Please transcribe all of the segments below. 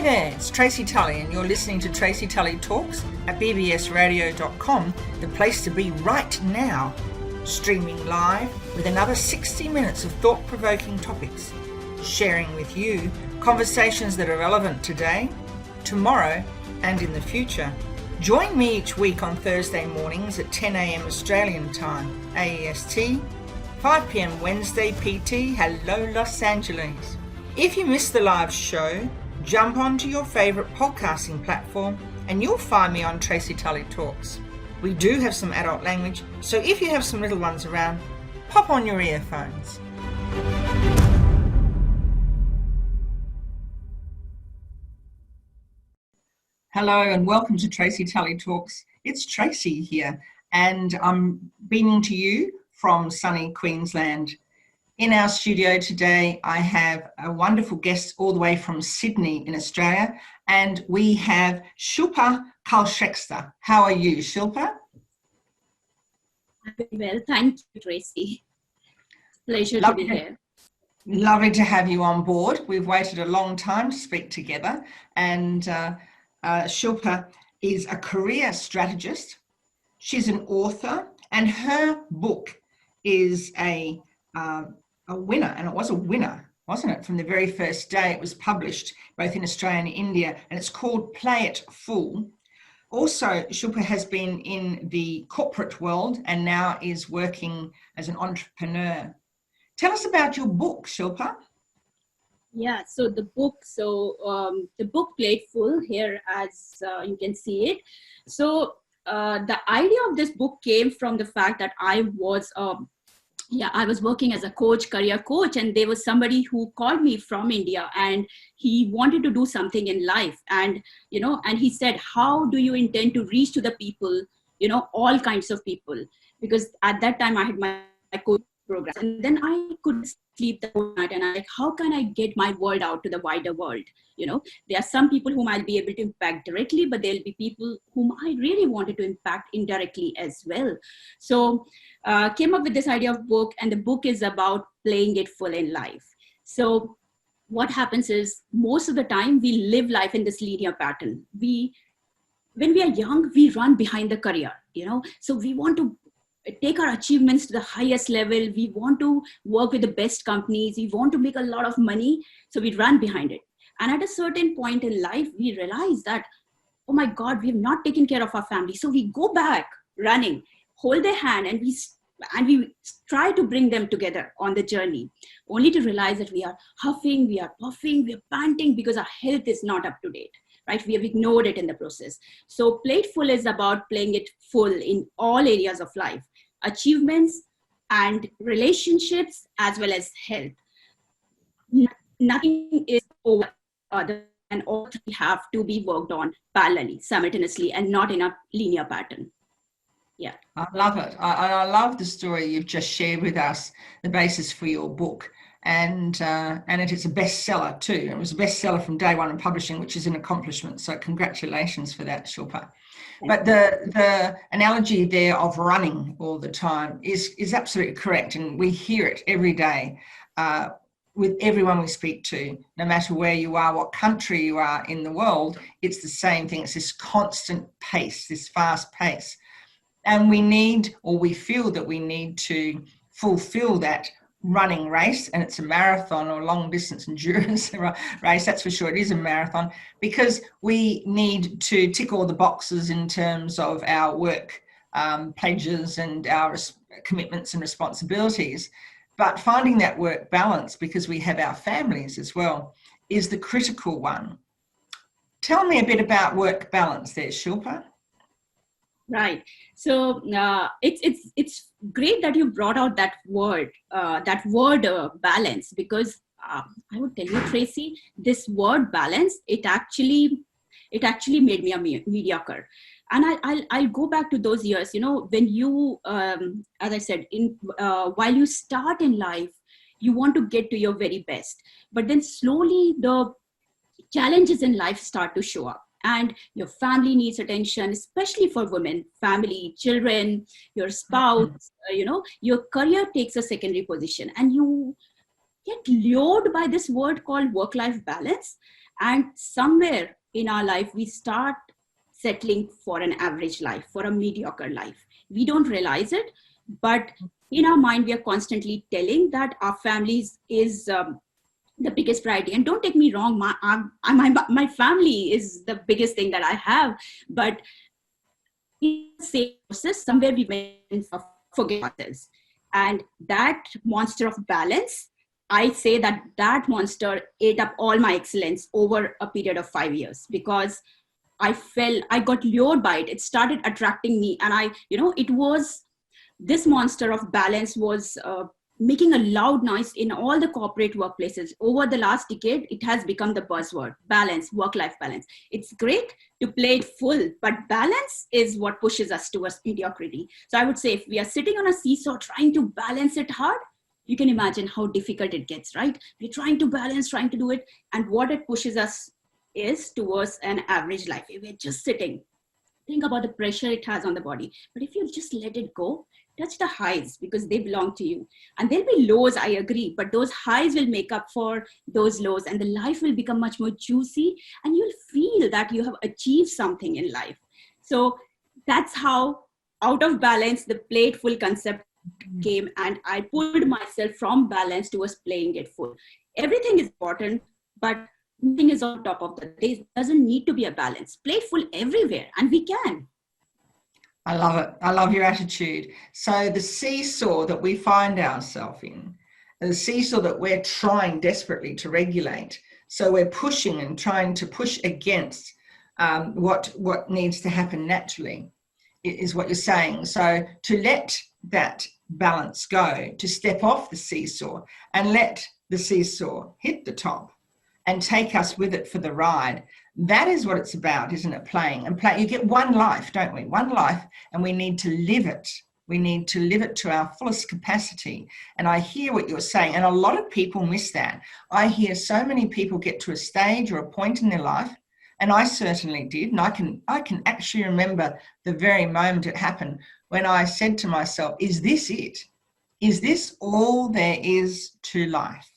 Hey there, it's Tracy Tully and you're listening to Tracy Tully Talks at bbsradio.com, the place to be right now. Streaming live with another 60 minutes of thought-provoking topics, sharing with you conversations that are relevant today, tomorrow and in the future. Join me each week on Thursday mornings at 10 a.m. Australian time, AEST, 5 p.m. Wednesday PT, hello Los Angeles. If you miss the live show, jump onto your favourite podcasting platform and you'll find me on Tracy Tully Talks. We do have some adult language, so if you have some little ones around, pop on your earphones. Hello and welcome to Tracy Tully Talks. It's Tracy here and I'm beaming to you from sunny Queensland. In our studio today, I have a wonderful guest all the way from Sydney in Australia, and we have Shilpa Kulshreshtha. How are you, Shilpa? Very well, thank you, Tracy. Pleasure to be here. Lovely to have you on board. We've waited a long time to speak together, and Shilpa is a career strategist. She's an author, and her book is a winner, and it was a winner, wasn't it? From the very first day it was published, both in Australia and India, and it's called Play It Full. Also, Shilpa has been in the corporate world and now is working as an entrepreneur. Tell us about your book, Shilpa. Yeah, so the book Play It Full here, as you can see it. So the idea of this book came from the fact that I was working as a career coach, and there was somebody who called me from India and he wanted to do something in life. And he said, how do you intend to reach to the people, all kinds of people? Because at that time I had my coach program, and then I couldn't sleep the whole night. And I'm like, how can I get my word out to the wider world? There are some people whom I'll be able to impact directly, but there'll be people whom I really wanted to impact indirectly as well. So came up with this idea of book, and the book is about playing it full in life. So what happens is, most of the time we live life in this linear pattern. When we are young, we run behind the career, so we want to take our achievements to the highest level. We want to work with the best companies. We want to make a lot of money. So we run behind it. And at a certain point in life, we realize that, oh my God, we have not taken care of our family. So we go back running, hold their hand, and we try to bring them together on the journey, only to realize that we are huffing, we are puffing, we are panting because our health is not up to date, right? We have ignored it in the process. So Play It Full is about playing it full in all areas of life, achievements and relationships, as well as health. Nothing is over other, and all three have to be worked on parallelly, simultaneously, and not in a linear pattern. Yeah. I love it. I love the story you've just shared with us, the basis for your book. And it is a bestseller too. It was a bestseller from day one in publishing, which is an accomplishment. So congratulations for that, Shilpa. But the analogy there of running all the time is absolutely correct. And we hear it every day with everyone we speak to, no matter where you are, what country you are in the world. It's the same thing. It's this constant pace, this fast pace. And we feel that we need to fulfill that running race, and it's a marathon or long distance endurance race, that's for sure. It is a marathon, because we need to tick all the boxes in terms of our work pledges and our commitments and responsibilities. But finding that work balance, because we have our families as well, is the critical one. Tell me a bit about work balance there, Shilpa. Right. So it's great that you brought out that word balance, because I would tell you, Tracy, this word balance, it actually made me a mediocre. And I'll go back to those years, when you, as I said, while you start in life, you want to get to your very best, but then slowly the challenges in life start to show up. And your family needs attention, especially for women, family, children, your spouse, your career takes a secondary position, and you get lured by this word called work-life balance. And somewhere in our life, we start settling for an average life, for a mediocre life. We don't realize it, but in our mind, we are constantly telling that our families is the biggest priority. And don't take me wrong, my family is the biggest thing that I have, but in the same process, somewhere we went forget ourselves. And that monster of balance, I say that that monster ate up all my excellence over a period of 5 years, because I got lured by it. It started attracting me. And it was, this monster of balance was making a loud noise in all the corporate workplaces. Over the last decade, it has become the buzzword: balance, work-life balance. It's great to play it full, but balance is what pushes us towards mediocrity. So I would say, if we are sitting on a seesaw trying to balance it hard, you can imagine how difficult it gets, right? We're trying to balance, trying to do it. And what it pushes us is towards an average life. We're just sitting. Think about the pressure it has on the body. But if you just let it go, touch the highs, because they belong to you. And there'll be lows, I agree, but those highs will make up for those lows, and the life will become much more juicy, and you'll feel that you have achieved something in life. So that's how, out of balance, the play it full concept came, and I pulled myself from balance towards playing it full. Everything is important, but nothing is on top of the day. Doesn't need to be a balance. Play it full everywhere, and we can. I love it. I love your attitude. So the seesaw that we find ourselves in, the seesaw that we're trying desperately to regulate. So we're pushing and trying to push against what needs to happen naturally, is what you're saying. So to let that balance go, to step off the seesaw and let the seesaw hit the top and take us with it for the ride. That is what it's about, isn't it? Playing and play. You get one life, don't we? One life, and we need to live it. We need to live it to our fullest capacity. And I hear what you're saying, and a lot of people miss that. I hear so many people get to a stage or a point in their life, and I certainly did. And I can actually remember the very moment it happened, when I said to myself, is this it? Is this all there is to life?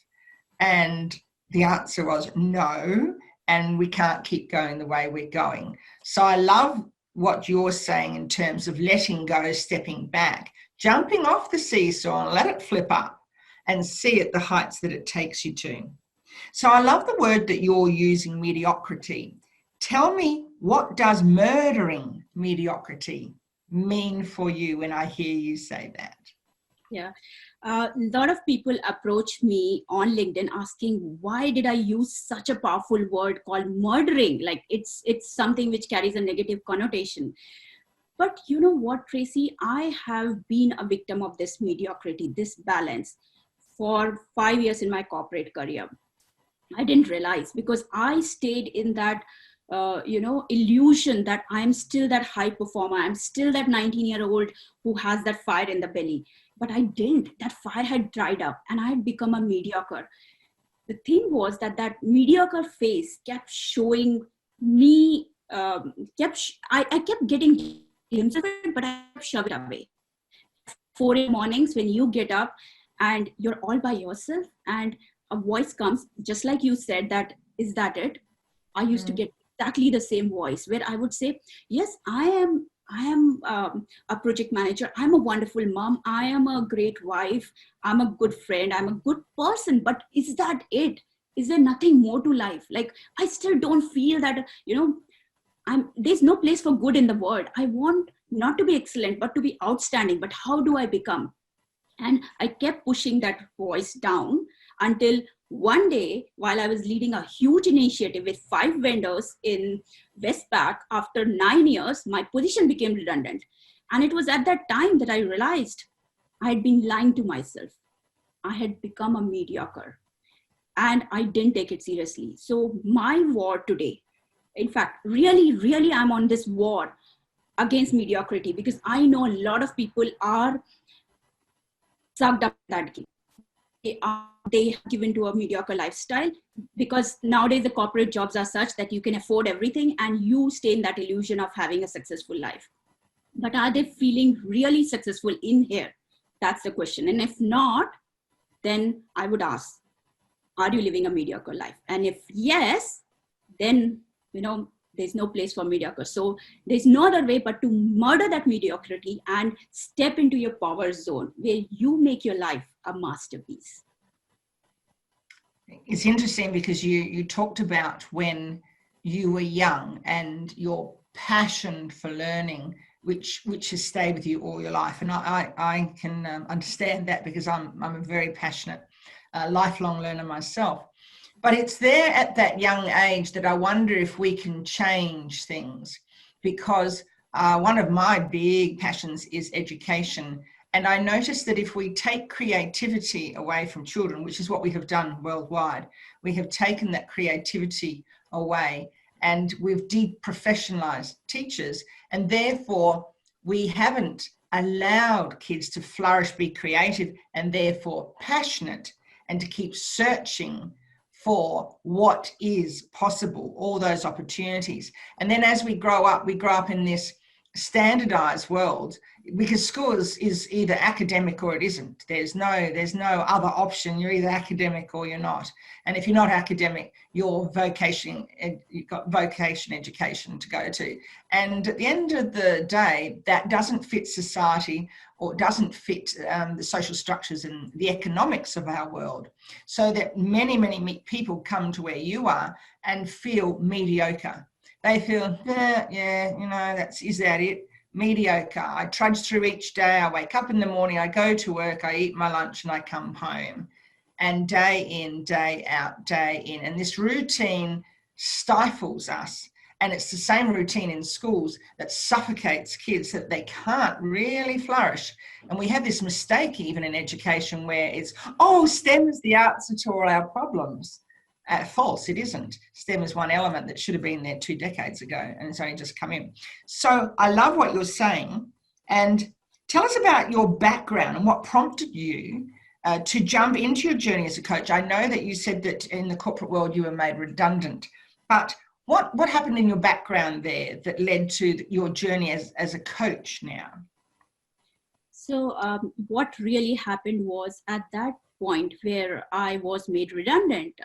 And the answer was no, and we can't keep going the way we're going. So I love what you're saying in terms of letting go, stepping back, jumping off the seesaw and let it flip up and see at the heights that it takes you to. So I love the word that you're using, mediocrity. Tell me, what does murdering mediocrity mean for you when I hear you say that? Yeah. A lot of people approach me on LinkedIn asking, why did I use such a powerful word called murdering? Like it's something which carries a negative connotation. But you know what, Tracy, I have been a victim of this mediocrity, this balance, for 5 years in my corporate career. I didn't realize, because I stayed in that illusion that I'm still that high performer. I'm still that 19-year-old who has that fire in the belly. But I didn't. That fire had dried up and I had become a mediocre. The thing was that that mediocre face kept showing me, I kept getting glimpses of it, but I kept shoving it away. 4 in the mornings when you get up and you're all by yourself and a voice comes, just like you said, that, is that it? I used to get exactly the same voice where I would say, yes, I am a project manager. I'm a wonderful mom. I am a great wife. I'm a good friend. I'm a good person. But is that it? Is there nothing more to life? Like, I still don't feel that, there's no place for good in the world. I want not to be excellent, but to be outstanding. But how do I become? And I kept pushing that voice down until one day, while I was leading a huge initiative with 5 vendors in Westpac, after 9 years, my position became redundant. And it was at that time that I realized I had been lying to myself. I had become a mediocre and I didn't take it seriously. So my war today, in fact, really, I'm on this war against mediocrity, because I know a lot of people are sucked up in that game. They have given to a mediocre lifestyle, because nowadays the corporate jobs are such that you can afford everything and you stay in that illusion of having a successful life. But are they feeling really successful in here? That's the question. And if not, then I would ask, are you living a mediocre life? And if yes, then, there's no place for mediocre. So there's no other way but to murder that mediocrity and step into your power zone where you make your life a masterpiece. It's interesting because you talked about when you were young and your passion for learning, which has stayed with you all your life. And I can understand that because I'm a very passionate, lifelong learner myself. But it's there at that young age that I wonder if we can change things, because one of my big passions is education. And I noticed that if we take creativity away from children, which is what we have done worldwide, we have taken that creativity away and we've deprofessionalized teachers. And therefore, we haven't allowed kids to flourish, be creative, and therefore passionate, and to keep searching for what is possible, all those opportunities. And then as we grow up in this standardized world, because school is either academic or it isn't. There's no other option. You're either academic or you're not. And if you're not academic, you've got vocation education to go to. And at the end of the day, that doesn't fit society or doesn't fit the social structures and the economics of our world. So that many people come to where you are and feel mediocre. They feel, is that it? Mediocre. I trudge through each day. I wake up in the morning, I go to work, I eat my lunch and I come home. And day in, day out, day in. And this routine stifles us. And it's the same routine in schools that suffocates kids, that they can't really flourish. And we have this mistake even in education where it's, STEM is the answer to all our problems. False, it isn't. STEM is one element that should have been there 2 decades ago and it's only just come in. So I love what you're saying. And tell us about your background and what prompted you to jump into your journey as a coach. I know that you said that in the corporate world you were made redundant, but what happened in your background there that led to your journey as a coach now? So what really happened was, at that point where I was made redundant,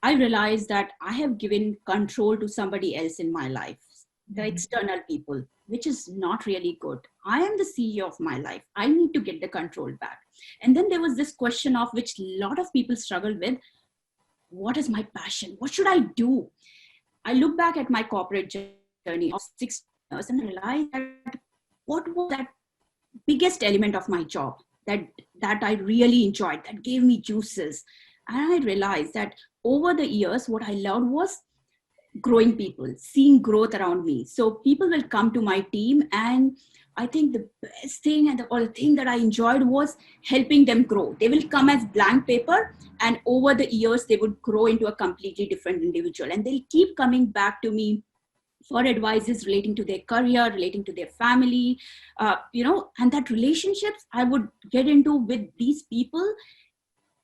I realized that I have given control to somebody else in my life, the external people, which is not really good. I am the CEO of my life. I need to get the control back. And then there was this question of which a lot of people struggle with. What is my passion? What should I do? I look back at my corporate journey of 6 years and realized that what was that biggest element of my job that I really enjoyed, that gave me juices. And I realized that over the years, what I learned was growing people, seeing growth around me. So people will come to my team, and I think the best thing and the thing that I enjoyed was helping them grow. They will come as blank paper, and over the years, they would grow into a completely different individual. And they'll keep coming back to me for advices relating to their career, relating to their family, and that relationships I would get into with these people.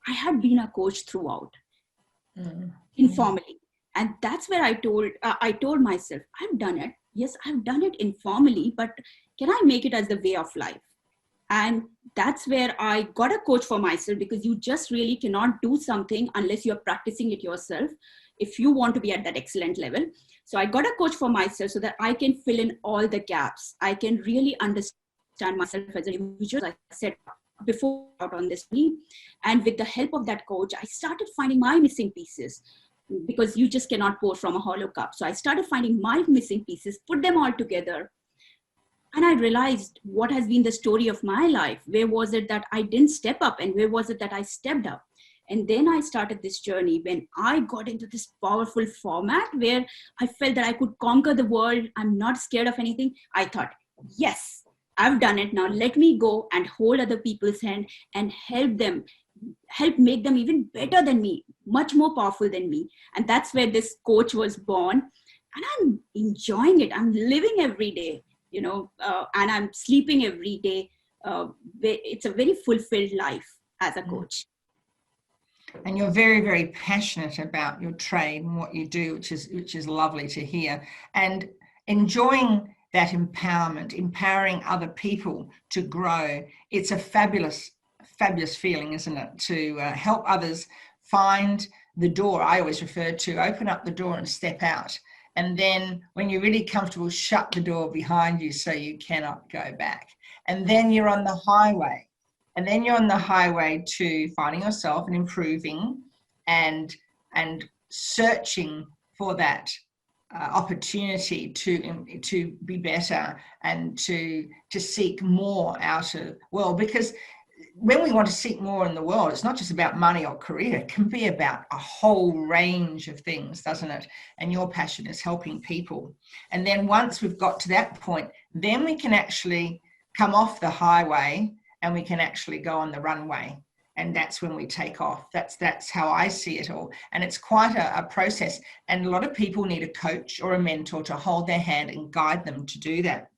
I had been a coach throughout, informally. And that's where I told myself, I've done it. Yes, I've done it informally, but can I make it as the way of life? And that's where I got a coach for myself, because you just really cannot do something unless you're practicing it yourself if you want to be at that excellent level. So I got a coach for myself so that I can fill in all the gaps. I can really understand myself as an individual. I said before out on this week, and with the help of that coach, I started finding my missing pieces, because you just cannot pour from a hollow cup. So I started finding my missing pieces, put them all together. And I realized what has been the story of my life. Where was it that I didn't step up, and where was it that I stepped up? And then I started this journey when I got into this powerful format where I felt that I could conquer the world. I'm not scared of anything. I thought, yes, I've done it. Now let me go and hold other people's hand and help make them even better than me, much more powerful than me. And that's where this coach was born. And I'm enjoying it. I'm living every day, and I'm sleeping every day. It's a very fulfilled life as a coach. And you're very, very passionate about your trade and what you do, which is lovely to hear. And enjoying that empowerment, empowering other people to grow. It's a fabulous feeling, isn't it? To help others find the door. I always refer to open up the door and step out. And then when you're really comfortable, shut the door behind you so you cannot go back. And then you're on the highway. And then you're on the highway to finding yourself and improving and searching for that opportunity to be better and to seek more out of, well, because when we want to seek more in the world, it's not just about money or career. It can be about a whole range of things, doesn't it? And your passion is helping people. And then once we've got to that point, then we can actually come off the highway and we can actually go on the runway. And that's when we take off. That's how I see it all. And it's quite a process. And a lot of people need a coach or a mentor to hold their hand and guide them to do that.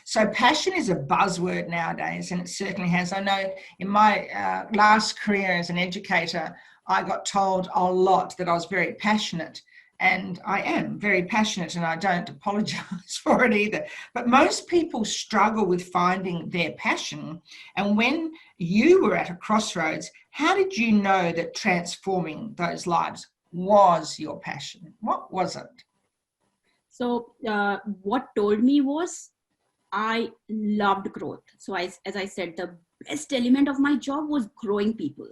So passion is a buzzword nowadays, and it certainly has. I know in my last career as an educator, I got told a lot that I was very passionate, and I am very passionate, and I don't apologize for it either. But most people struggle with finding their passion. And when you were at a crossroads, how did you know that transforming those lives was your passion? What was it? So what told me was, I loved growth. So as I said, the best element of my job was growing people.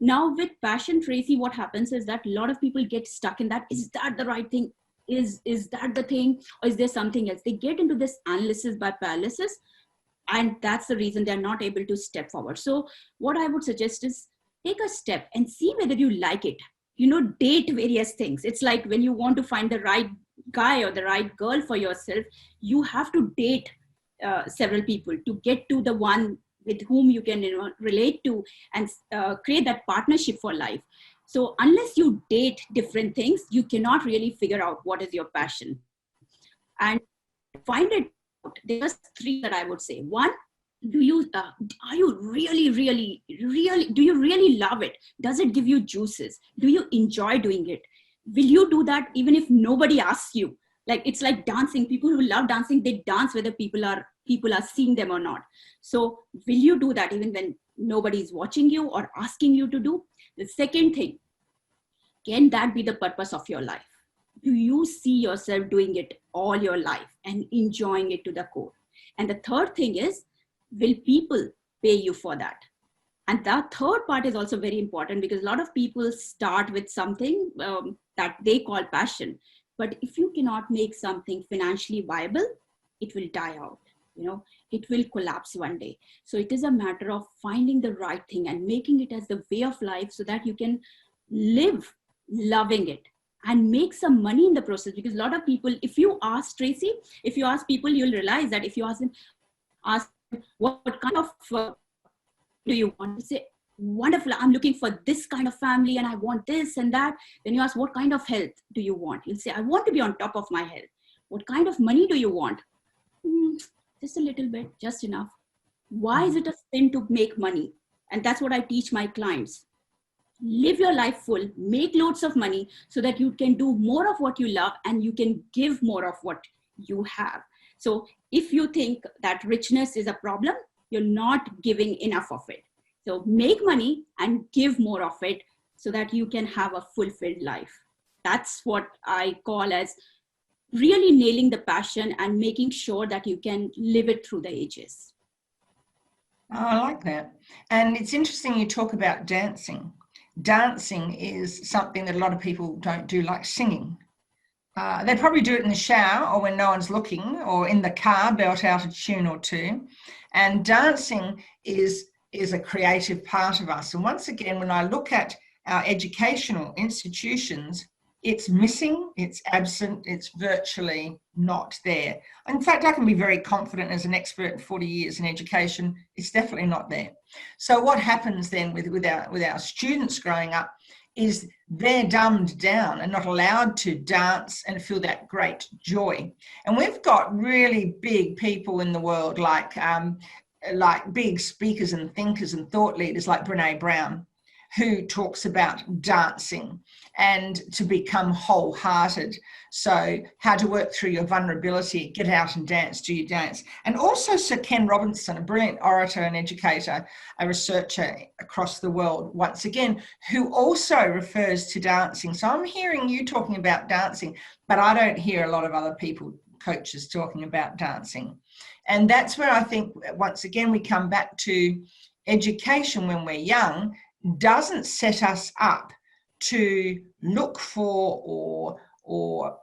Now with passion, Tracy, what happens is that a lot of people get stuck in that. Is that the right thing? Is that the thing? Or is there something else? They get into this analysis by paralysis. And that's the reason they're not able to step forward. So what I would suggest is take a step and see whether you like it. Date various things. It's like when you want to find the right guy or the right girl for yourself, you have to date several people to get to the one with whom you can relate to and create that partnership for life. So unless you date different things, you cannot really figure out what is your passion. And find it out. There's three that I would say. One, are you really do you really love it? Does it give you juices? Do you enjoy doing it? Will you do that even if nobody asks you? Like, it's like dancing. People who love dancing, they dance whether people are seeing them or not. So will you do that even when nobody is watching you or asking you to do? The second thing, can that be the purpose of your life? Do you see yourself doing it all your life and enjoying it to the core? And the third thing is, will people pay you for that? And that third part is also very important, because a lot of people start with something that they call passion. But if you cannot make something financially viable, it will die out. It will collapse one day. So it is a matter of finding the right thing and making it as the way of life so that you can live loving it and make some money in the process. Because a lot of people, if you ask Tracy, if you ask people, you'll realize that if you ask them what kind of do you want, to say, wonderful, I'm looking for this kind of family and I want this and that. Then you ask, what kind of health do you want? You'll say, I want to be on top of my health. What kind of money do you want? Just a little bit, just enough. Why is it a sin to make money? And that's what I teach my clients. Live your life full, make loads of money so that you can do more of what you love and you can give more of what you have. So if you think that richness is a problem, you're not giving enough of it. So make money and give more of it so that you can have a fulfilled life. That's what I call as really nailing the passion and making sure that you can live it through the ages. Oh, I like that. And it's interesting you talk about dancing. Dancing is something that a lot of people don't do, like singing. They probably do it in the shower or when no one's looking, or in the car, belt out a tune or two. And dancing is a creative part of us. And once again, when I look at our educational institutions, it's missing, it's absent, it's virtually not there. In fact, I can be very confident as an expert in 40 years in education, it's definitely not there. So what happens then with our students growing up is they're dumbed down and not allowed to dance and feel that great joy. And we've got really big people in the world like big speakers and thinkers and thought leaders like Brene Brown, who talks about dancing and to become wholehearted. So how to work through your vulnerability, get out and dance, do your dance. And also Sir Ken Robinson, a brilliant orator and educator, a researcher across the world, once again, who also refers to dancing. So I'm hearing you talking about dancing, but I don't hear a lot of other people, coaches, talking about dancing. And that's where I think, once again, we come back to education when we're young doesn't set us up to look for or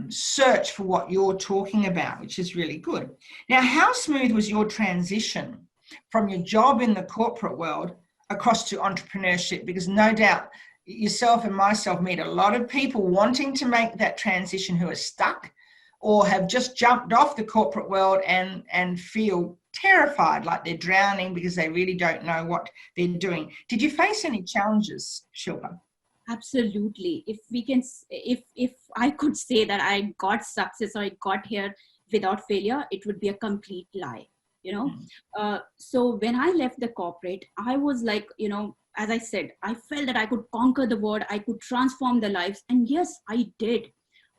search for what you're talking about, which is really good. Now, how smooth was your transition from your job in the corporate world across to entrepreneurship? Because no doubt yourself and myself meet a lot of people wanting to make that transition who are stuck or have just jumped off the corporate world and feel terrified, like they're drowning because they really don't know what they're doing. Did you face any challenges, Shilpa? Absolutely. If I could say that I got success or I got here without failure, it would be a complete lie, you know. So when I left the corporate, I was like, you know, as I said, I felt that I could conquer the world, I could transform the lives. And yes, I did.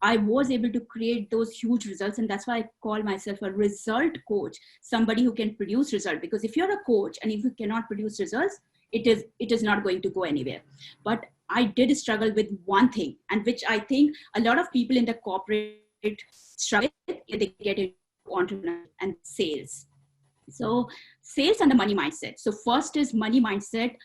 I was able to create those huge results. And that's why I call myself a result coach, somebody who can produce results. Because if you're a coach and if you cannot produce results, it is not going to go anywhere. But I did struggle with one thing, and which I think a lot of people in the corporate struggle with, they get into entrepreneurship and sales. So sales and the money mindset. So first is money mindset.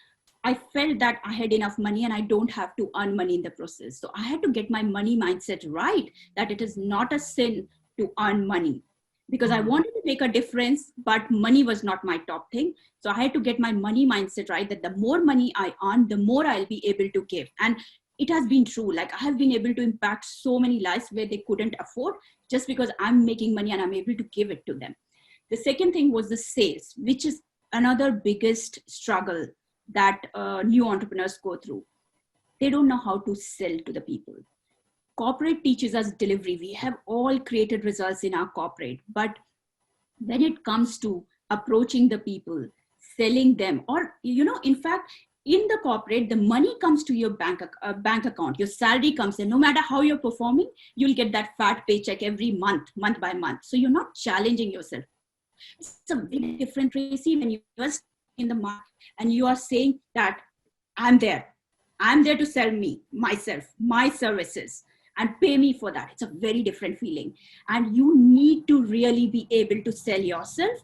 I felt that I had enough money and I don't have to earn money in the process. So I had to get my money mindset right, that it is not a sin to earn money, because I wanted to make a difference, but money was not my top thing. So I had to get my money mindset right, that the more money I earn, the more I'll be able to give. And it has been true. Like I have been able to impact so many lives where they couldn't afford, just because I'm making money and I'm able to give it to them. The second thing was the sales, which is another biggest struggle that new entrepreneurs go through. They don't know how to sell to the people. Corporate teaches us delivery. We have all created results in our corporate, but when it comes to approaching the people, selling them, or, you know, in fact, in the corporate, the money comes to your bank account, your salary comes in. No matter how you're performing, you'll get that fat paycheck every month, month by month. So you're not challenging yourself. It's a very different, Tracy, when you're in the market and you are saying that I'm there to sell myself, my services, and pay me for that. It's a very different feeling. And you need to really be able to sell yourself.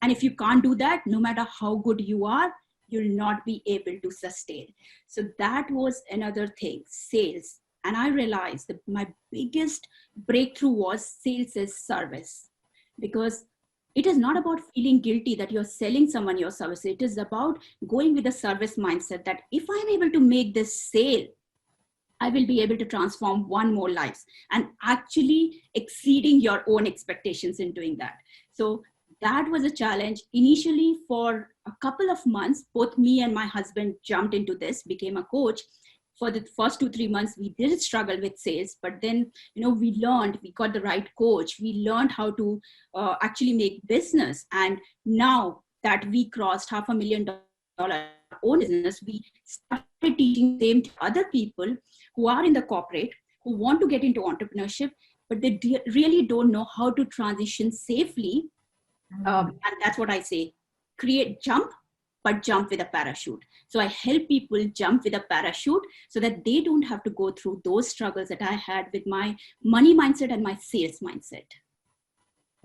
And if you can't do that, no matter how good you are, you'll not be able to sustain. So that was another thing, sales. And I realized that my biggest breakthrough was sales as service, because it is not about feeling guilty that you're selling someone your service. It is about going with a service mindset that if I'm able to make this sale, I will be able to transform one more lives, and actually exceeding your own expectations in doing that. So that was a challenge. Initially, for a couple of months, both me and my husband jumped into this, became a coach. For the first 2-3 months, we did struggle with sales, but then, you know, we learned, we got the right coach. We learned how to actually make business. And now that we crossed $500,000 own business, we started teaching them to other people who are in the corporate, who want to get into entrepreneurship, but they really don't know how to transition safely. And that's what I say, jump, but jump with a parachute. So I help people jump with a parachute so that they don't have to go through those struggles that I had with my money mindset and my sales mindset.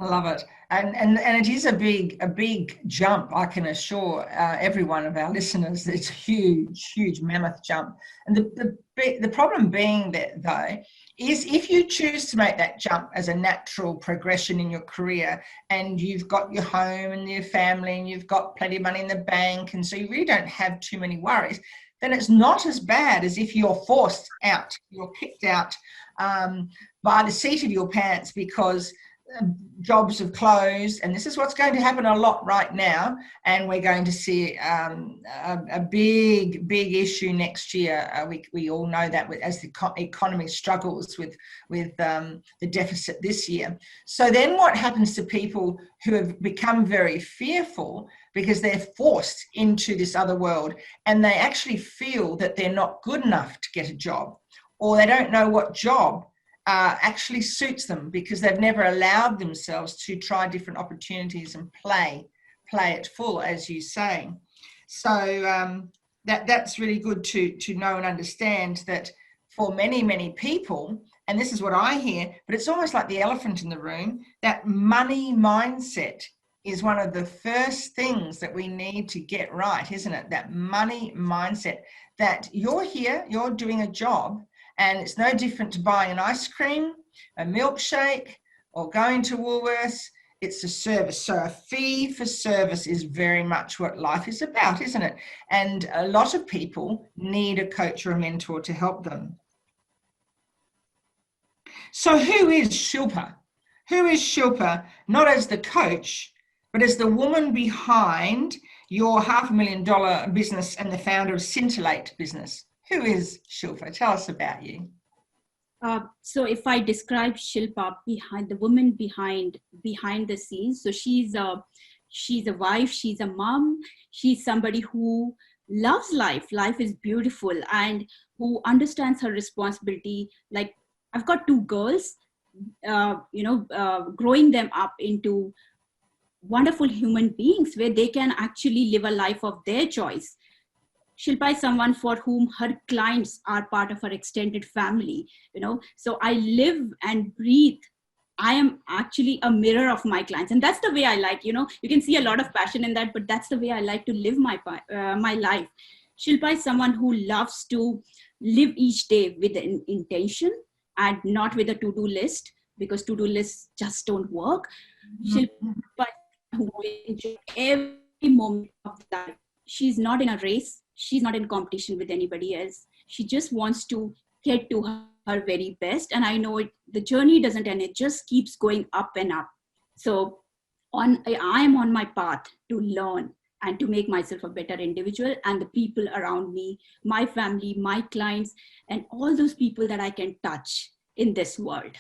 I love it. And it is a big jump, I can assure every one of our listeners. It's a huge mammoth jump. And the problem being that, though, is if you choose to make that jump as a natural progression in your career, and you've got your home and your family and you've got plenty of money in the bank, and so you really don't have too many worries, then it's not as bad as if you're forced out, you're kicked out by the seat of your pants because jobs have closed, and this is what's going to happen a lot right now, and we're going to see a big issue next year. We all know that as the economy struggles with the deficit this year. So then what happens to people who have become very fearful because they're forced into this other world, and they actually feel that they're not good enough to get a job, or they don't know what job actually suits them because they've never allowed themselves to try different opportunities and play it full, as you say. So that's really good to know and understand that for many people, and this is what I hear, but it's almost like the elephant in the room, that money mindset is one of the first things that we need to get right, isn't it? That money mindset, that you're here, you're doing a job, and it's no different to buying an ice cream, a milkshake, or going to Woolworths. It's a service. So a fee for service is very much what life is about, isn't it? And a lot of people need a coach or a mentor to help them. So who is Shilpa? Who is Shilpa, not as the coach, but as the woman behind your $500,000 business and the founder of Scintillate business? Who is Shilpa? Tell us about you. So if I describe Shilpa, the woman behind the scenes, so she's a wife, she's a mom, she's somebody who loves life. Life is beautiful, and who understands her responsibility. Like, I've got two girls, growing them up into wonderful human beings where they can actually live a life of their choice. Shilpa is someone for whom her clients are part of her extended family, So I live and breathe. I am actually a mirror of my clients. And that's the way I like, you can see a lot of passion in that, but that's the way I like to live my life. Shilpa is someone who loves to live each day with an intention and not with a to-do list, because to-do lists just don't work. Shilpa who enjoys every moment of life. She's not in a race. She's not in competition with anybody else. She just wants to get to her very best. And I know the journey doesn't end. It just keeps going up and up. So I am on my path to learn and to make myself a better individual, and the people around me, my family, my clients, and all those people that I can touch in this world.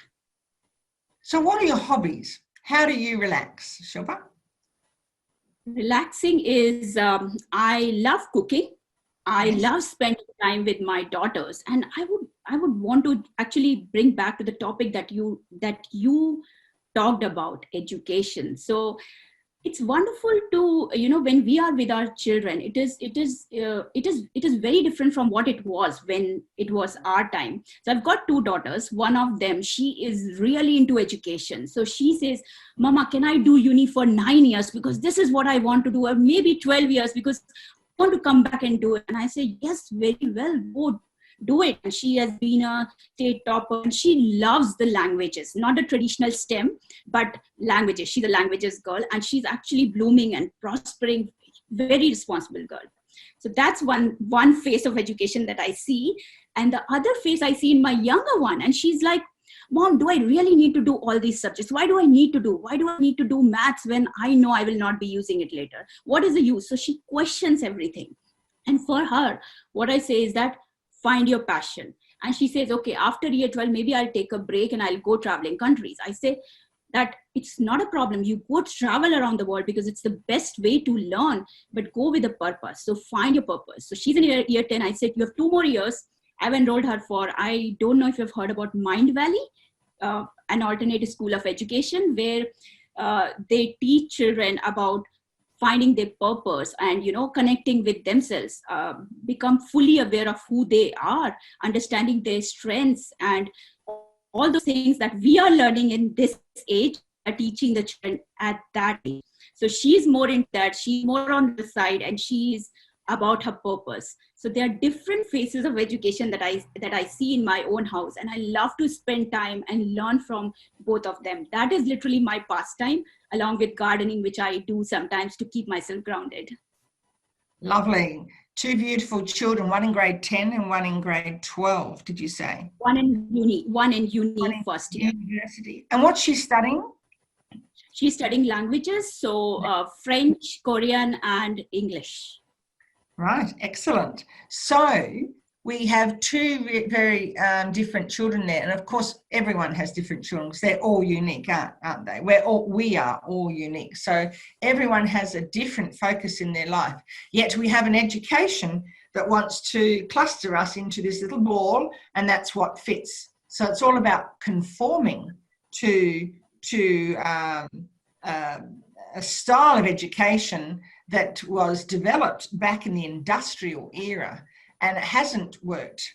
So what are your hobbies? How do you relax, Shilpa? Relaxing is, I love cooking. I love spending time with my daughters, and I would want to actually bring back to the topic that you talked about, education. So it's wonderful to, when we are with our children, it is very different from what it was when it was our time. So I've got two daughters. One of them, she is really into education. So she says, Mama, can I do uni for 9 years? Because this is what I want to do, or maybe 12 years because I want to come back and do it. And I say, yes, very well, go do it. And she has been a state topper, and she loves the languages, not the traditional STEM, but languages. She's a languages girl, and she's actually blooming and prospering, very responsible girl. So that's one phase of education that I see. And the other phase I see in my younger one, and she's like, Mom, do I really need to do all these subjects? Why do I need to do maths when I know I will not be using it later? What is the use? So she questions everything. And for her, what I say is that find your passion. And she says, okay, after year 12, maybe I'll take a break and I'll go traveling countries. I say that it's not a problem. You go travel around the world because it's the best way to learn, but go with a purpose. So find your purpose. So she's in year 10. I said, you have 2 more years. I've enrolled her for, I don't know if you've heard about Mind Valley, an alternative school of education where they teach children about finding their purpose and, connecting with themselves, become fully aware of who they are, understanding their strengths, and all those things that we are learning in this age are teaching the children at that age. So she's more into that. She's more on the side, and she's about her purpose. So there are different phases of education that I see in my own house, and I love to spend time and learn from both of them. That is literally my pastime, along with gardening, which I do sometimes to keep myself grounded. Lovely. 2 beautiful children, one in grade 10 and one in grade 12, did you say? One in uni first year. University. And what's she studying? She's studying languages, so French, Korean, and English. Right, excellent. So we have two very different children there, and of course everyone has different children because they're all unique, aren't they? We are all unique, so everyone has a different focus in their life, yet we have an education that wants to cluster us into this little ball, and that's what fits. So it's all about conforming to a style of education that was developed back in the industrial era, and it hasn't worked,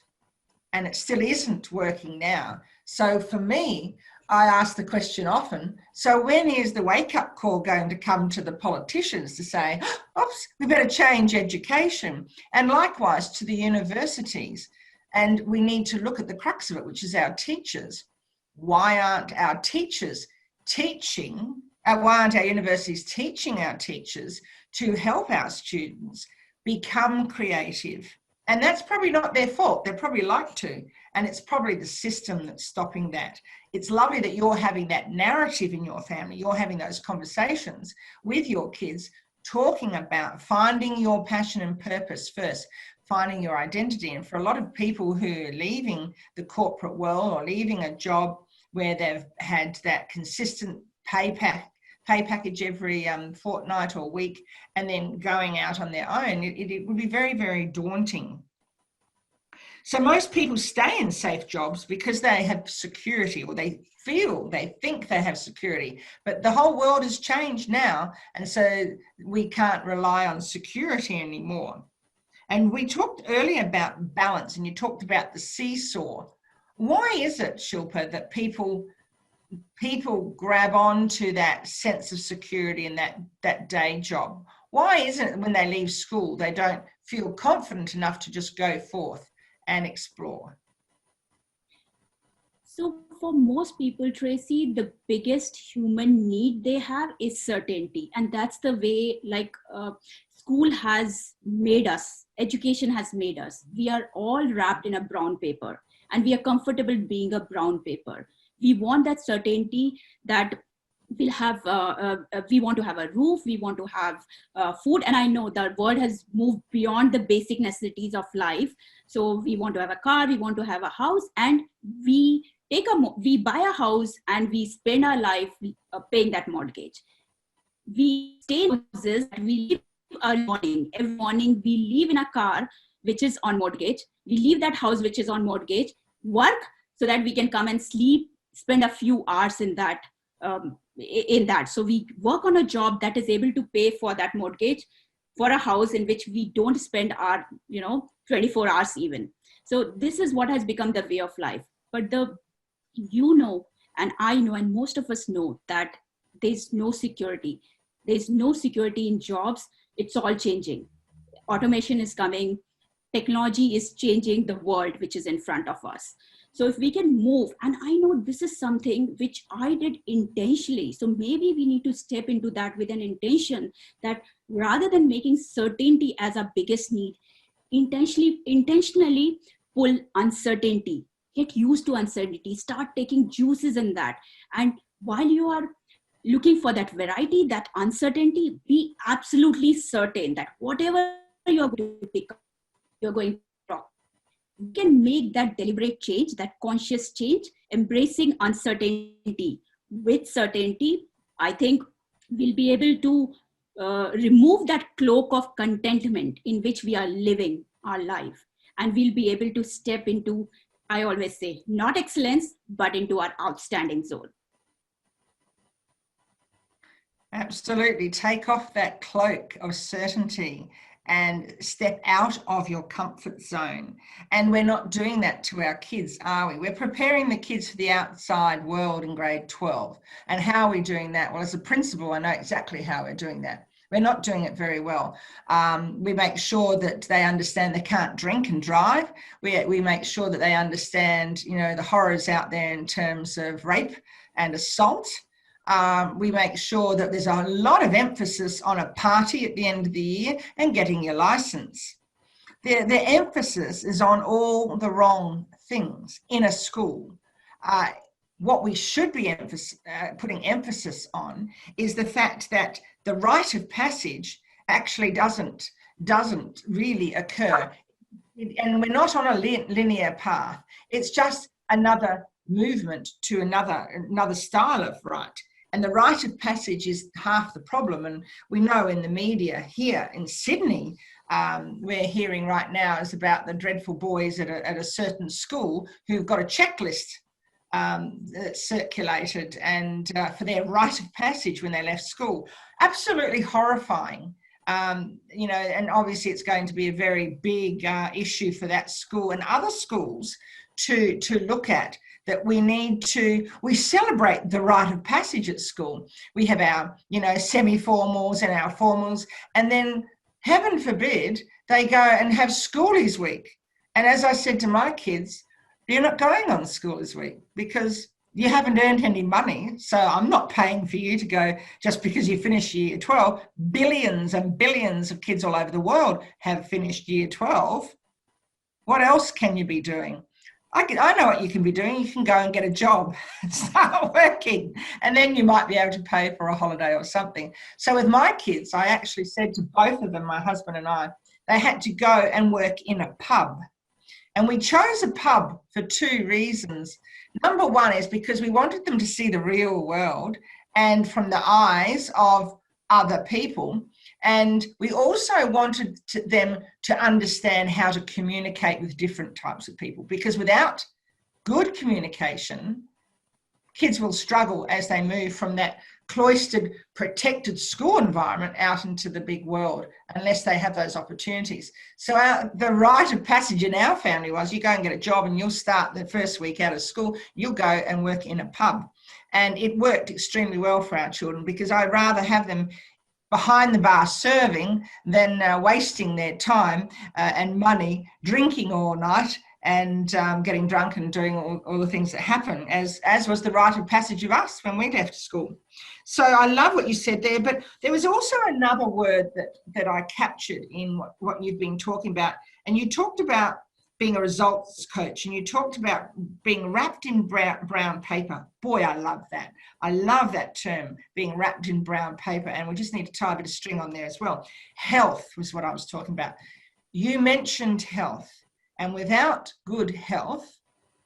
and it still isn't working now. So for me, I ask the question often, so when is the wake-up call going to come to the politicians to say, oops, we better change education? And likewise to the universities. And we need to look at the crux of it, which is our teachers. Why aren't our teachers teaching? Why aren't our universities teaching our teachers to help our students become creative? And that's probably not their fault. They'd probably like to. And it's probably the system that's stopping that. It's lovely that you're having that narrative in your family. You're having those conversations with your kids, talking about finding your passion and purpose first, finding your identity. And for a lot of people who are leaving the corporate world or leaving a job where they've had that consistent pay package every fortnight or week, and then going out on their own, it would be very, very daunting. So most people stay in safe jobs because they have security, or they think they have security, but the whole world has changed now, and so we can't rely on security anymore. And we talked earlier about balance, and you talked about the seesaw. Why is it, Shilpa, that people grab on to that sense of security and that day job? Why isn't it when they leave school they don't feel confident enough to just go forth and explore? So for most people, Tracy, the biggest human need they have is certainty. And that's the way, like, school has made us, education has made us. We are all wrapped in a brown paper, and we are comfortable being a brown paper. We want that certainty that we'll have, we want to have a roof, we want to have food. And I know the world has moved beyond the basic necessities of life. So we want to have a car, we want to have a house, and we buy a house and we spend our life paying that mortgage. We stay in houses, we live early morning. Every morning we live in a car which is on mortgage. We leave that house which is on mortgage, work so that we can come and sleep, spend a few hours in that. So we work on a job that is able to pay for that mortgage, for a house in which we don't spend our 24 hours even. So this is what has become the way of life. But and I know, and most of us know, that there's no security. There's no security in jobs. It's all changing. Automation is coming. Technology is changing the world which is in front of us. So if we can move, and I know this is something which I did intentionally. So maybe we need to step into that with an intention, that rather than making certainty as our biggest need, intentionally pull uncertainty. Get used to uncertainty, start taking juices in that. And while you are looking for that variety, that uncertainty, be absolutely certain that whatever you're going to pick up, you're going to talk. You can make that deliberate change, that conscious change, embracing uncertainty. With certainty, I think we'll be able to remove that cloak of contentment in which we are living our life. And we'll be able to step into, I always say, not excellence, but into our outstanding zone. Absolutely. Take off that cloak of certainty and step out of your comfort zone. And we're not doing that to our kids, are we? We're preparing the kids for the outside world in grade 12. And how are we doing that? Well, as a principal, I know exactly how we're doing that. We're not doing it very well. We make sure that they understand they can't drink and drive. We make sure that they understand, the horrors out there in terms of rape and assault. We make sure that there's a lot of emphasis on a party at the end of the year and getting your license. The emphasis is on all the wrong things in a school. what we should be putting emphasis on is the fact that the rite of passage actually doesn't really occur. And we're not on a linear path. It's just another movement to another style of rite. And the rite of passage is half the problem. And we know in the media here in Sydney, we're hearing right now is about the dreadful boys at a certain school who've got a checklist that's circulated and for their rite of passage when they left school. Absolutely horrifying. You know, and obviously it's going to be a very big issue for that school and other schools to look at, that we celebrate the rite of passage at school. We have our, you know, semi-formals and our formals, and then heaven forbid they go and have schoolies week. And as I said to my kids, you're not going on schoolies week because you haven't earned any money, so I'm not paying for you to go just because you finished year 12. Billions and billions of kids all over the world have finished year 12. What else can you be doing? I know what you can be doing. You can go and get a job and start working, and then you might be able to pay for a holiday or something. So with my kids, I actually said to both of them, my husband and I, they had to go and work in a pub. And we chose a pub for two reasons. Number one is because we wanted them to see the real world and from the eyes of other people. And we also wanted them to understand how to communicate with different types of people, because without good communication, kids will struggle as they move from that cloistered, protected school environment out into the big world unless they have those opportunities. So the rite of passage in our family was you go and get a job and you'll start the first week out of school, you'll go and work in a pub. And it worked extremely well for our children, because I'd rather have them behind the bar serving than wasting their time and money drinking all night and getting drunk and doing all the things that happen, as was the rite of passage of us when we left school. So I love what you said there, but there was also another word that I captured in what you've been talking about. And you talked about being a results coach, and you talked about being wrapped in brown paper. Boy, I love that. I love that term, being wrapped in brown paper. And we just need to tie a bit of string on there as well. Health was what I was talking about. You mentioned health. And without good health,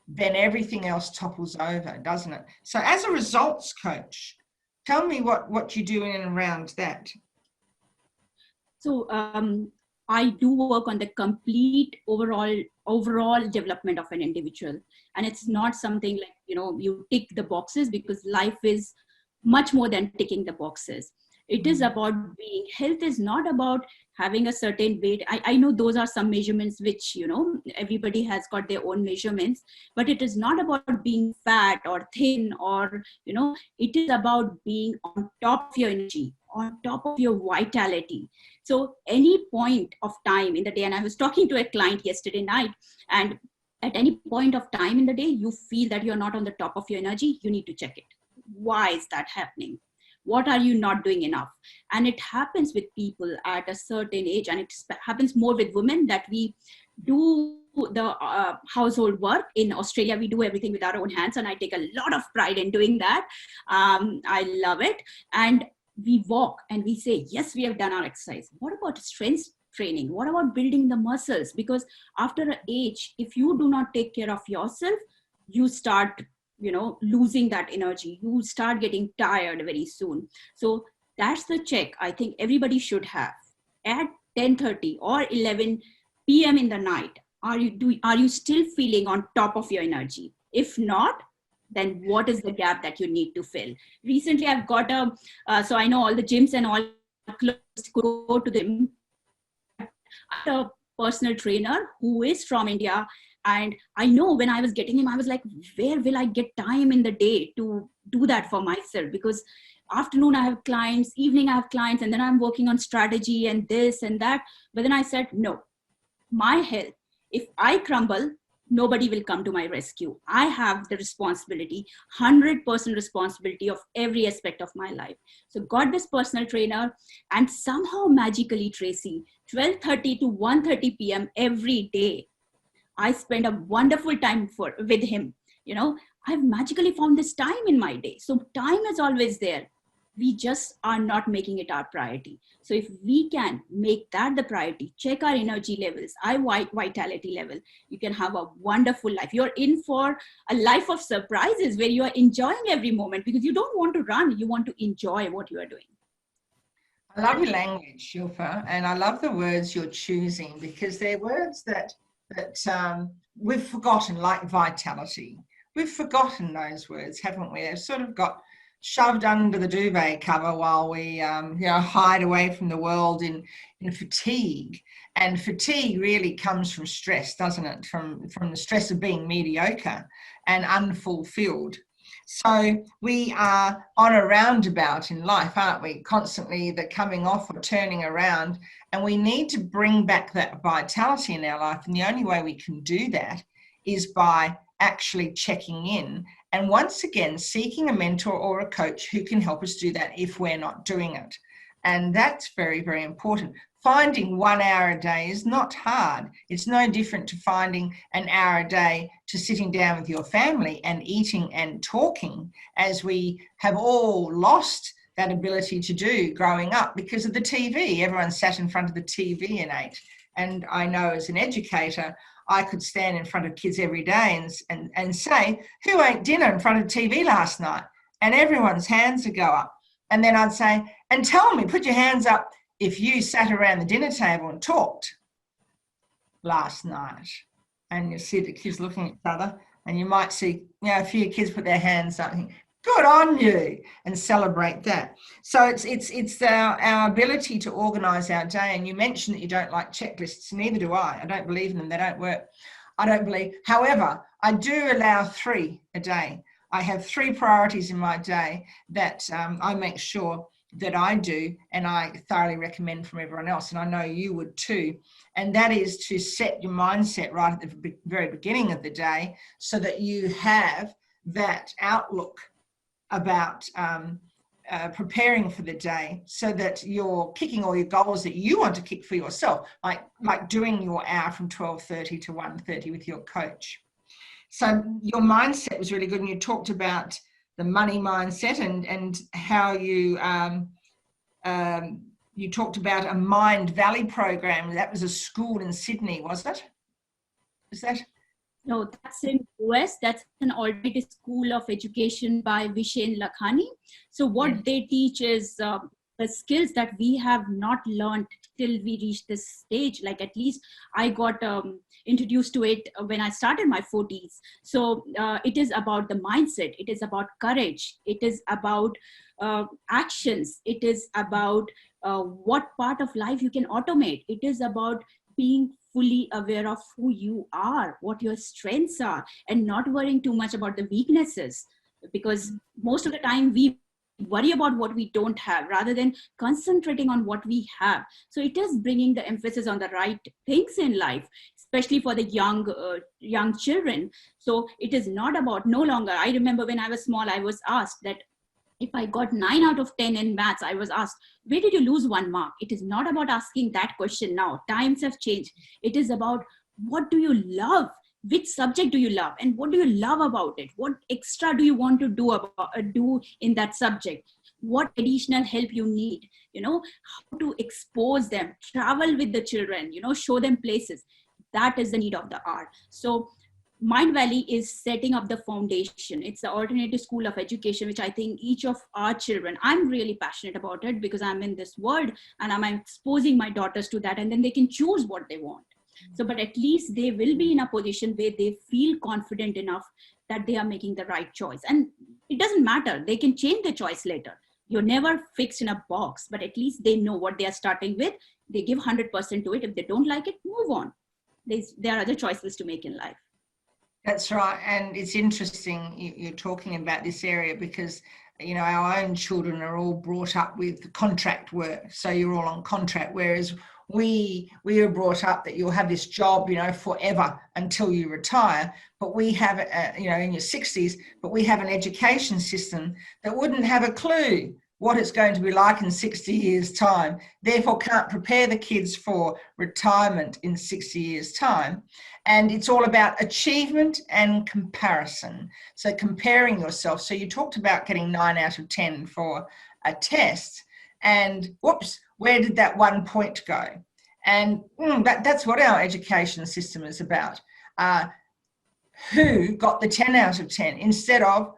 then everything else topples over, doesn't it? So as a results coach, tell me what you do in and around that. So I do work on the complete overall development of an individual. And it's not something like, you know, you tick the boxes, because life is much more than ticking the boxes. It is about being, health is not about having a certain weight. I know those are some measurements which, you know, everybody has got their own measurements, but it is not about being fat or thin or, you know, it is about being on top of your energy, on top of your vitality. So any point of time in the day, and I was talking to a client yesterday night, and at any point of time in the day, you feel that you're not on the top of your energy, you need to check it. Why is that happening? What are you not doing enough? And it happens with people at a certain age, and it happens more with women, that we do the household work. In Australia, we do everything with our own hands, and I take a lot of pride in doing that. I love it. And we walk and we say, yes, we have done our exercise. What about strength training? What about building the muscles? Because after an age, if you do not take care of yourself, you start, you know, losing that energy. You start getting tired very soon. So that's the check I think everybody should have at 10:30 or 11 p.m. in the night. Are you still feeling on top of your energy? If not, then what is the gap that you need to fill? Recently, I've got so I know all the gyms and all closed, go to them. A personal trainer who is from India. And I know when I was getting him, I was like, where will I get time in the day to do that for myself? Because afternoon I have clients, evening I have clients, and then I'm working on strategy and this and that. But then I said, no, my health, if I crumble, nobody will come to my rescue. I have the responsibility, 100% responsibility of every aspect of my life. So got this personal trainer, and somehow magically, Tracy, 12:30 to 1:30 p.m. every day, I spend a wonderful time with him. You know, I've magically found this time in my day. So time is always there. We just are not making it our priority. So if we can make that the priority, check our energy levels, our vitality level, you can have a wonderful life. You're in for a life of surprises where you are enjoying every moment because you don't want to run, you want to enjoy what you are doing. I love your language, Shilpa, and I love the words you're choosing because they're words that we've forgotten, like vitality. We've forgotten those words, haven't we? They've sort of got shoved under the duvet cover while we hide away from the world in fatigue. And fatigue really comes from stress, doesn't it? From the stress of being mediocre and unfulfilled. So we are on a roundabout in life, aren't we? Constantly the coming off or turning around, and we need to bring back that vitality in our life. And the only way we can do that is by actually checking in and once again seeking a mentor or a coach who can help us do that if we're not doing it. And that's very, very important. Finding 1 hour a day is not hard. It's no different to finding an hour a day to sitting down with your family and eating and talking, as we have all lost that ability to do growing up because of the TV. Everyone sat in front of the TV and ate. And I know as an educator, I could stand in front of kids every day and say, who ate dinner in front of TV last night? And everyone's hands would go up. And then I'd say, and tell me, put your hands up if you sat around the dinner table and talked last night. And you see the kids looking at each other, and you might see a few kids put their hands up and think, good on you, and celebrate that. So it's our ability to organise our day. And you mentioned that you don't like checklists. Neither do I. I don't believe in them. They don't work. I don't believe. However, I do allow 3 a day. I have 3 priorities in my day that I make sure that I do, and I thoroughly recommend from everyone else, and I know you would too. And that is to set your mindset right at the very beginning of the day so that you have that outlook about preparing for the day, so that you're kicking all your goals that you want to kick for yourself, like doing your hour from 12:30 to 1:30 with your coach. So your mindset was really good, and you talked about the money mindset and how you talked about a Mind Valley program. That was a school in Sydney, was it? Is that? No, that's in US. That's an alternative school of education by Vishen Lakhani. So what they teach is the skills that we have not learned till we reach this stage. Like at least I got introduced to it when I started my 40s. So it is about the mindset. It is about courage. It is about actions. It is about what part of life you can automate. It is about being fully aware of who you are, what your strengths are, and not worrying too much about the weaknesses, because most of the time we worry about what we don't have rather than concentrating on what we have. So it is bringing the emphasis on the right things in life, especially for the young children. So it is not about, no longer, I remember when I was small, I was asked that if I got 9 out of 10 in maths, I was asked, where did you lose 1 mark? It is not about asking that question now. Times have changed. It is about, what do you love? Which subject do you love? And what do you love about it? What extra do you want to do in that subject? What additional help you need? How to expose them, travel with the children, show them places. That is the need of the hour. So Mind Valley is setting up the foundation. It's the alternative school of education, which I think each of our children, I'm really passionate about it because I'm in this world and I'm exposing my daughters to that, and then they can choose what they want. So, but at least they will be in a position where they feel confident enough that they are making the right choice. And it doesn't matter. They can change their choice later. You're never fixed in a box, but at least they know what they are starting with. They give 100% to it. If they don't like it, move on. There are other choices to make in life. That's right. And it's interesting you're talking about this area because, our own children are all brought up with contract work. So you're all on contract, whereas we are brought up that you'll have this job, forever until you retire. But we have, in your 60s, but we have an education system that wouldn't have a clue what it's going to be like in 60 years' time, therefore can't prepare the kids for retirement in 60 years' time. And it's all about achievement and comparison. So comparing yourself. So you talked about getting 9 out of 10 for a test, and whoops, where did that 1 point go? And that's what our education system is about. Who got the 10 out of 10 instead of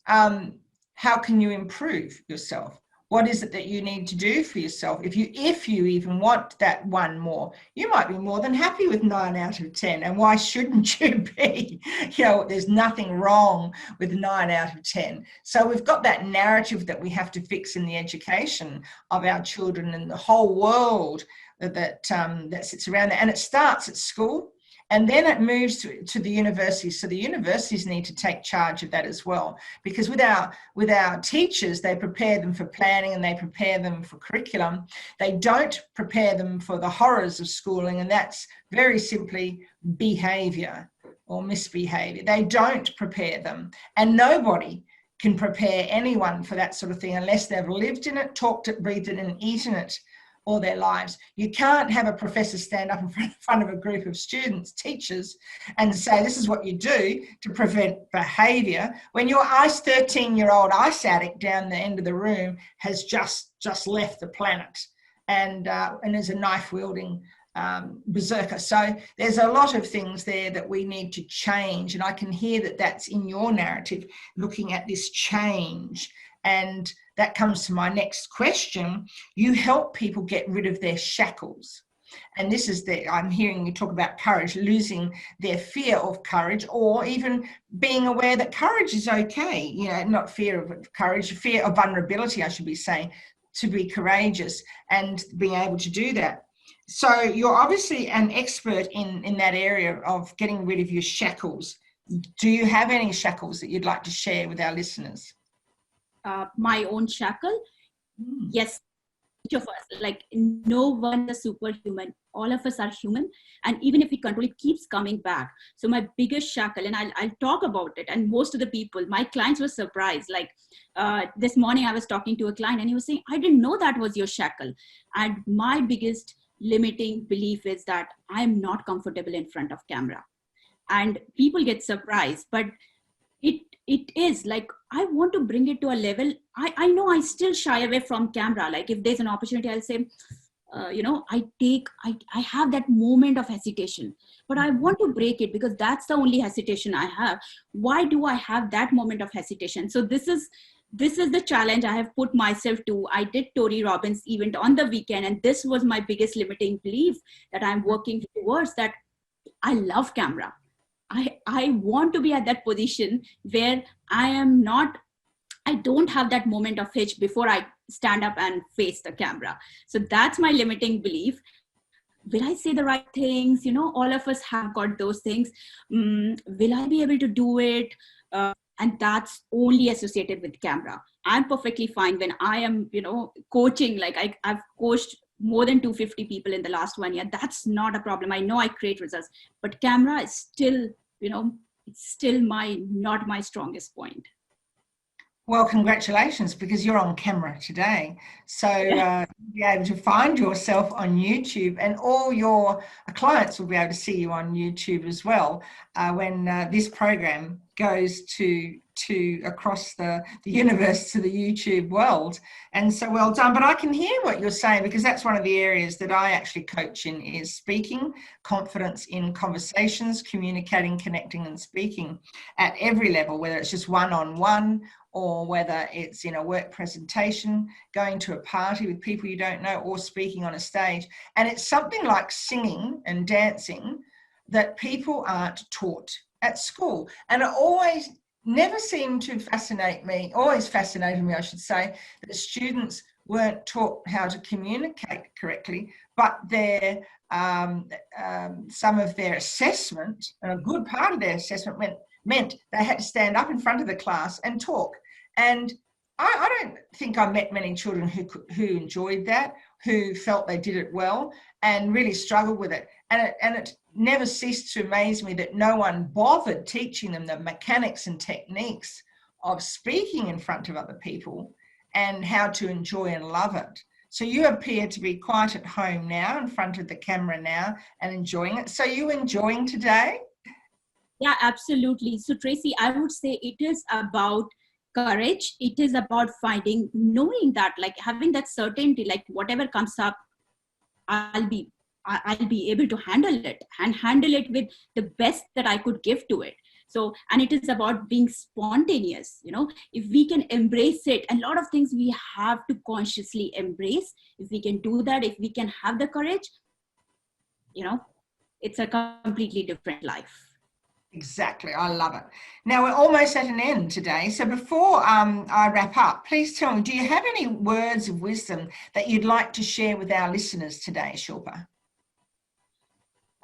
how can you improve yourself? What is it that you need to do for yourself? If you even want that one more, you might be more than happy with 9 out of 10. And why shouldn't you be? There's nothing wrong with 9 out of 10. So we've got that narrative that we have to fix in the education of our children and the whole world that sits around there. And it starts at school. And then it moves to the universities. So the universities need to take charge of that as well, because with our teachers, they prepare them for planning and they prepare them for curriculum. They don't prepare them for the horrors of schooling, and that's very simply behaviour or misbehaviour. They don't prepare them, and nobody can prepare anyone for that sort of thing unless they've lived in it, talked it, breathed it, and eaten it all their lives. You can't have a professor stand up in front of a group of students, teachers, and say, this is what you do to prevent behaviour, when your 13-year-old ice addict down the end of the room has just left the planet and is a knife-wielding berserker. So there's a lot of things there that we need to change, and I can hear that that's in your narrative, looking at this change. And that comes to my next question. You help people get rid of their shackles. And this is I'm hearing you talk about courage, losing their fear of courage, or even being aware that courage is okay. Not fear of courage, fear of vulnerability, I should be saying, to be courageous and being able to do that. So you're obviously an expert in that area of getting rid of your shackles. Do you have any shackles that you'd like to share with our listeners? My own shackle? Yes, each of us. Like, no one is superhuman. All of us are human. And even if we control, it keeps coming back. So my biggest shackle, and I'll talk about it. And most of the people, my clients were surprised. Like this morning, I was talking to a client and he was saying, I didn't know that was your shackle. And my biggest limiting belief is that I'm not comfortable in front of camera. And people get surprised, but it is like, I want to bring it to a level. I know I still shy away from camera. Like if there's an opportunity, I'll say, I have that moment of hesitation, but I want to break it because that's the only hesitation I have. Why do I have that moment of hesitation? So this is the challenge I have put myself to. I did Tony Robbins event on the weekend, and this was my biggest limiting belief that I'm working towards, that I love camera. I want to be at that position where I don't have that moment of hitch before I stand up and face the camera. So that's my limiting belief. Will I say the right things? All of us have got those things. Will I be able to do it? And that's only associated with camera. I'm perfectly fine when I am, coaching. Like I've coached more than 250 people in the last 1 year. That's not a problem. I know I create results, but camera is still, it's still not my strongest point. Well, congratulations, because you're on camera today. So you'll be able to find yourself on YouTube, and all your clients will be able to see you on YouTube as well when this program goes to across the universe to the YouTube world. And so well done. But I can hear what you're saying, because that's one of the areas that I actually coach in, is speaking, confidence in conversations, communicating, connecting and speaking at every level, whether it's just one-on-one or whether it's in a work presentation, going to a party with people you don't know, or speaking on a stage. And it's something like singing and dancing that people aren't taught at school. And it always never seemed to fascinated me, I should say, that students weren't taught how to communicate correctly, but some of their assessment, and a good part of their assessment meant they had to stand up in front of the class and talk. And I don't think I met many children who enjoyed that, who felt they did it well and really struggled with it. And it never ceased to amaze me that no one bothered teaching them the mechanics and techniques of speaking in front of other people and how to enjoy and love it. So you appear to be quite at home now in front of the camera now and enjoying it. So you enjoying today? Yeah, absolutely. So Tracy, I would say it is about courage. It is about knowing that, like having that certainty, like whatever comes up, I'll be I'll be able to handle it and handle it with the best that I could give to it. So, and it is about being spontaneous. If we can embrace it, and a lot of things we have to consciously embrace. If we can do that, if we can have the courage, it's a completely different life. Exactly. I love it. Now we're almost at an end today. So before I wrap up, please tell me, do you have any words of wisdom that you'd like to share with our listeners today, Shilpa?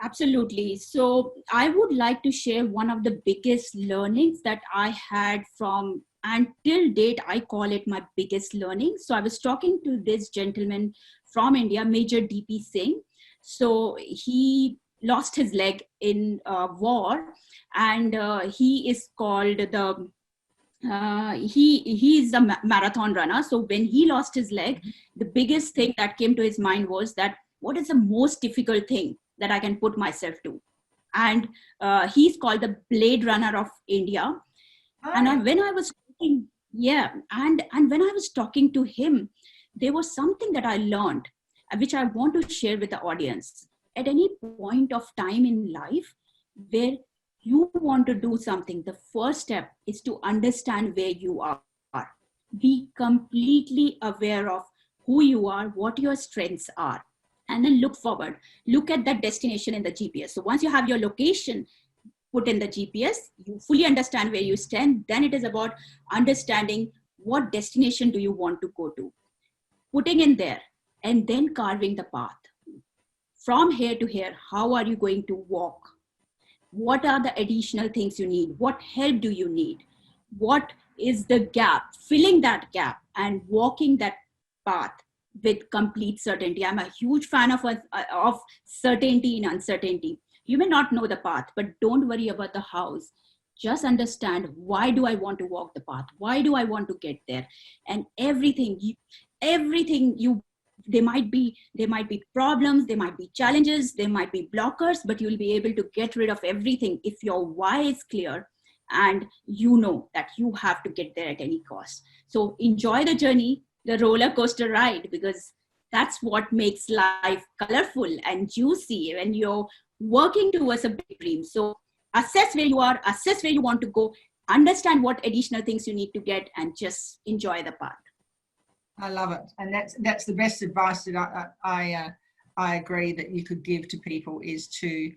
Absolutely. So I would like to share one of the biggest learnings that I had from, and till date, I call it my biggest learning. So I was talking to this gentleman from India, Major DP Singh. So he lost his leg in war, and he is called he is a marathon runner. So when he lost his leg, the biggest thing that came to his mind was that what is the most difficult thing that I can put myself to? And he's called the Blade Runner of India. Oh. And when I was talking, and when I was talking to him, there was something that I learned, which I want to share with the audience. At any point of time in life where you want to do something, the first step is to understand where you are. Be completely aware of who you are, what your strengths are, and then look forward. Look at that destination in the GPS. So once you have your location put in the GPS, you fully understand where you stand. Then it is about understanding what destination do you want to go to, putting in there, and then carving the path. From here to here, how are you going to walk? What are the additional things you need? What help do you need? What is the gap? Filling that gap and walking that path with complete certainty. I'm a huge fan of certainty in uncertainty. You may not know the path, but don't worry about the hows. Just understand, why do I want to walk the path? Why do I want to get there? And everything you there might be problems, there might be challenges, there might be blockers, but you'll be able to get rid of everything if your why is clear and you know that you have to get there at any cost. So enjoy the journey, the roller coaster ride, because that's what makes life colorful and juicy when you're working towards a big dream. So assess where you are, assess where you want to go, understand what additional things you need to get, and just enjoy the path. I love it, and that's the best advice that I agree that you could give to people, is to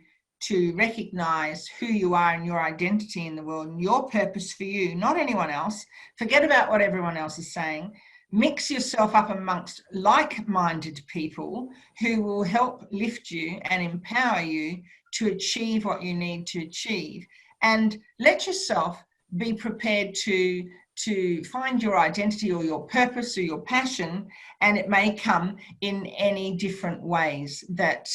recognize who you are and your identity in the world and your purpose for you, not anyone else. Forget about what everyone else is saying. Mix yourself up amongst like-minded people who will help lift you and empower you to achieve what you need to achieve, and let yourself be prepared to find your identity or your purpose or your passion, and it may come in any different ways that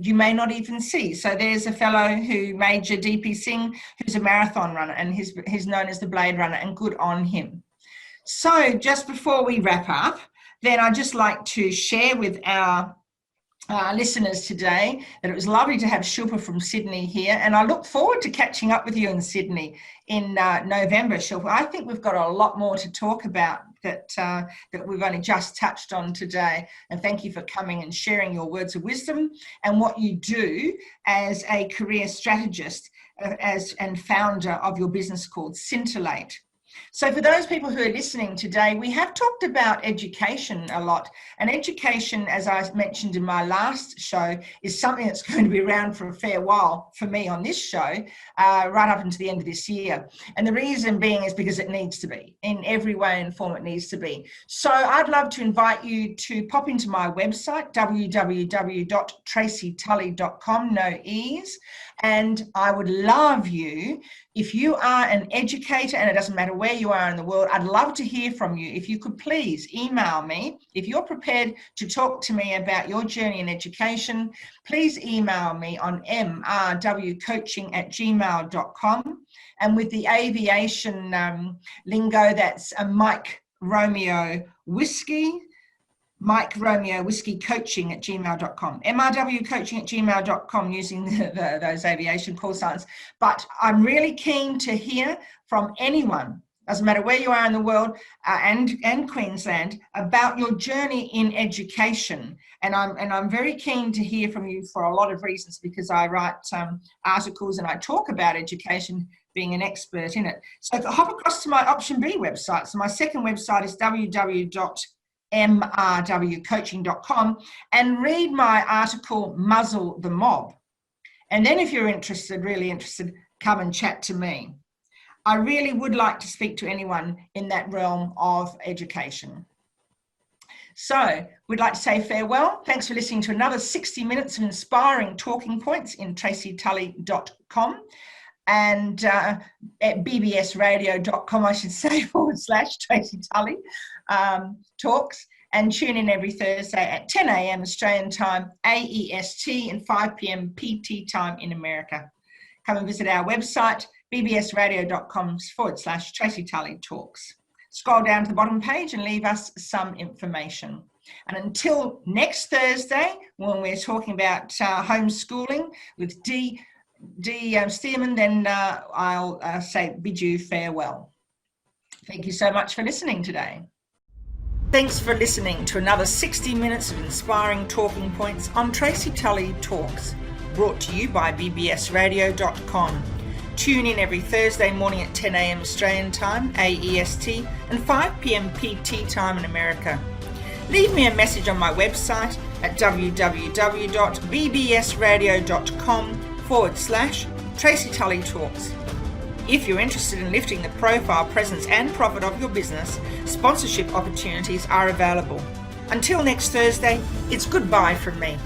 you may not even see. So there's a fellow who, Major DP Singh, who's a marathon runner, and he's known as the Blade Runner, and good on him. So just before we wrap up, then I'd just like to share with our listeners today that it was lovely to have Shilpa from Sydney here, and I look forward to catching up with you in Sydney in November, Shilpa. I think we've got a lot more to talk about that we've only just touched on today, and thank you for coming and sharing your words of wisdom and what you do as a career strategist and founder of your business called Scintillate. So for those people who are listening today, we have talked about education a lot. And education, as I mentioned in my last show, is something that's going to be around for a fair while for me on this show, right up until the end of this year. And the reason being is because it needs to be. In every way and form it needs to be. So I'd love to invite you to pop into my website, www.tracytully.com, no E's. And I would love you, if you are an educator, and it doesn't matter where you are in the world, I'd love to hear from you. If you could please email me. If you're prepared to talk to me about your journey in education, please email me on mrwcoaching@gmail.com. And with the aviation lingo, that's Mike Romeo Whiskey, Mike Romeo Whiskey Coaching at gmail.com, mrwcoaching@gmail.com, using those aviation call signs. But I'm really keen to hear from anyone, doesn't matter where you are in the world, and Queensland, about your journey in education. And I'm very keen to hear from you for a lot of reasons, because I write articles and I talk about education, being an expert in it. So hop across to my option B website. So my second website is www.mrwcoaching.com, and read my article, Muzzle the Mob. And then if you're interested, really interested, come and chat to me. I really would like to speak to anyone in that realm of education. So we'd like to say farewell. Thanks for listening to another 60 minutes of inspiring talking points in tracytully.com. and at bbsradio.com, I should say, /Tracy Tully talks, and tune in every Thursday at 10 a.m. Australian time, AEST, and 5 p.m. PT time in America. Come and visit our website, bbsradio.com /Tracy Tully talks. Scroll down to the bottom page and leave us some information. And until next Thursday, when we're talking about homeschooling with Dee Stearman, then I'll bid you farewell. Thank you so much for listening today. Thanks for listening to another 60 minutes of inspiring talking points on Tracy Tully Talks, brought to you by bbsradio.com. Tune in every Thursday morning at 10 a.m. Australian time, AEST, and 5 p.m. PT time in America. Leave me a message on my website at www.bbsradio.com /Tracy Tully Talks. If you're interested in lifting the profile, presence and profit of your business, sponsorship opportunities are available. Until next Thursday, it's goodbye from me.